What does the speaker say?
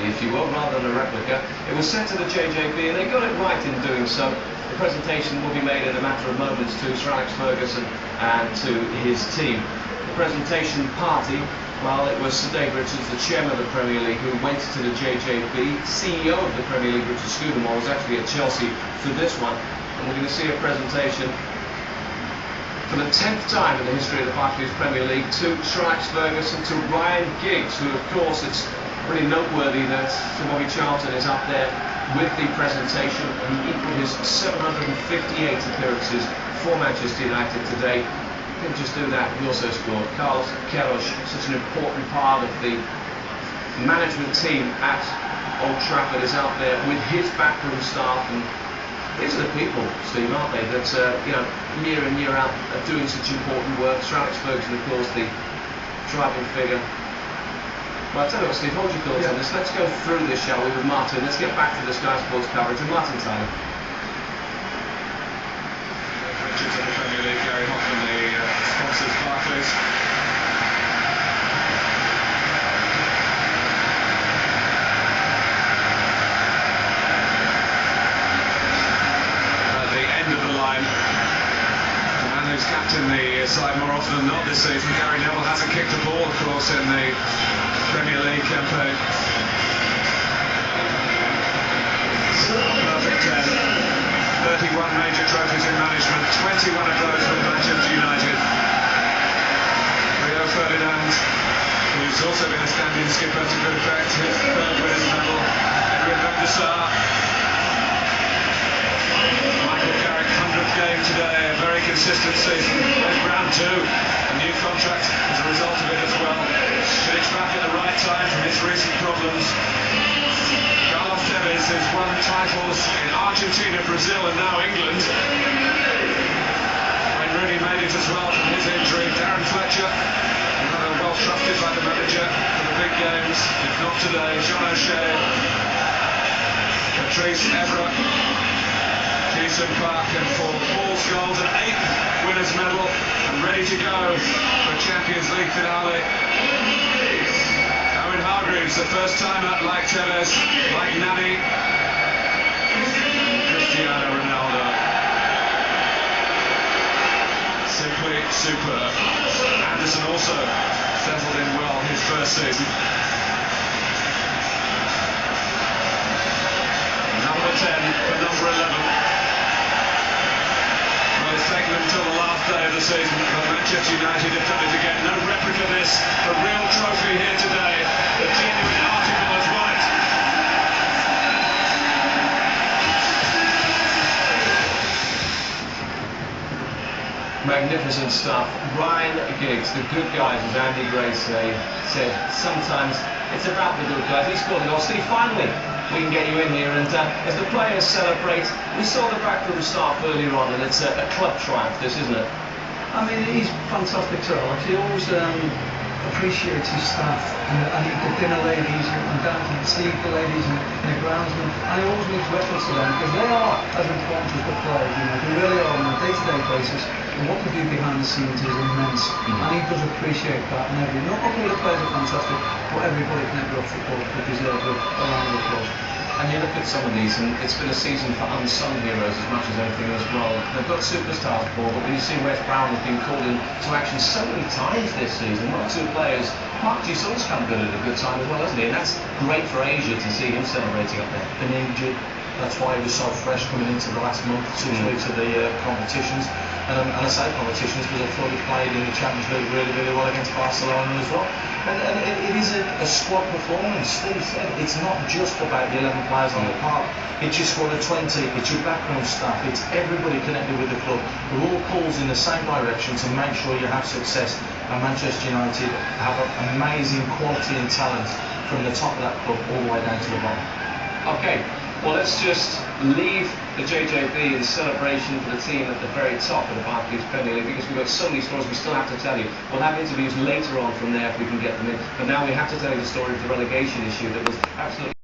if you will, rather than a replica. It was sent to the JJB, and they got it right in doing so. The presentation will be made in a matter of moments to Sir Alex Ferguson and to his team. The presentation party, well, it was Sir Dave Richards, the chairman of the Premier League, who went to the JJB. CEO of the Premier League, Richard Scudamore, was actually at Chelsea for this one. And we're going to see a presentation for the 10th time in the history of the Barclays Premier League to Sir Alex Ferguson, to Ryan Giggs, who, of course, it's really noteworthy that Sir Bobby Charlton is up there with the presentation. He equalled his 758 appearances for Manchester United today. He didn't just do that, he also scored. Carlos Queiroz, such an important part of the management team at Old Trafford, is out there with his backroom staff, and these are the people, Steve, aren't they, that year in, year out are doing such important work. Sir Alex Ferguson, of course, the driving figure. Well, I'll tell you what, Steve, hold your thoughts on this. Let's go through this, shall we, with Martin. Let's get back to the Sky Sports coverage of Martin Tyler. Richards of the Premier League, Gary Hoffman, the sponsors, Barclays. Who's captained the side more often than not this season. Gary Neville hasn't kicked a ball, of course, in the Premier League campaign. Perfect 10. 31 major trophies in management, 21 of those with Manchester United. Rio Ferdinand, who's also been a stand-in skipper to good effect, his third winners medal. Edwin van der Sar. Michael Carrick, 100th game today, a very consistent season. There's round 2, a new contract as a result of it as well. Finished back at the right time from his recent problems. Carlos Tevez has won titles in Argentina, Brazil and now England. Wayne Rooney made it as well from his injury. Darren Fletcher, another well trusted by the manager for the big games, if not today. John O'Shea, Patrice Evra, Jason Park, and for Paul Scholes, an 8th winners medal and ready to go for a Champions League finale. Owen Hargreaves, the first timer, like Tevez, like Nani, Cristiano Ronaldo. Simply superb. Anderson also settled in well his first season. Number 10 for number 11. It's taken them until the last day of the season, but Manchester United have done it again. No replica of this, a real trophy here today. The genuine article has won it. Magnificent stuff. Ryan Giggs, the good guys, as Andy Gray said, sometimes it's about the good guys. He scored a goal. Steve, finally, we can get you in here, and as the players celebrate, we saw the backroom staff earlier on, and it's a club triumph, this, isn't it? I mean, he's fantastic, Sir Alex. He always appreciates his staff, and the dinner ladies and down to the sleeper ladies and the groundsmen, and he always makes reference to them because they are as important as the players. They really are on a day-to-day basis, and what they do behind the scenes is immense, and he does appreciate that. And not only the players are fantastic, but everybody connected off football that deserves a round of applause. And you look at some of these, and it's been a season for unsung heroes as much as anything as well. They've got superstars for, but when you see Wes Brown has been called into action so many times this season, one or two players, Mark Gison's come good at a good time as well, hasn't he? And that's great for Asia to see him celebrating up there. Been injured, that's why he was so fresh coming into the last month, 6 weeks of the competitions. And I say competitions because I thought he played in the Champions League really, really well against Barcelona as well. And it is a squad performance. Steve said it's not just about the 11 players on the park. It's your squad of 20, it's your backroom staff, it's everybody connected with the club who all pulls in the same direction to make sure you have success. And Manchester United have amazing quality and talent from the top of that club all the way down to the bottom. Okay. Well, let's just leave the JJB in celebration for the team at the very top of the Barclays Premier League, because we've got so many stories we still have to tell you. We'll have interviews later on from there if we can get them in. But now we have to tell you the story of the relegation issue that was absolutely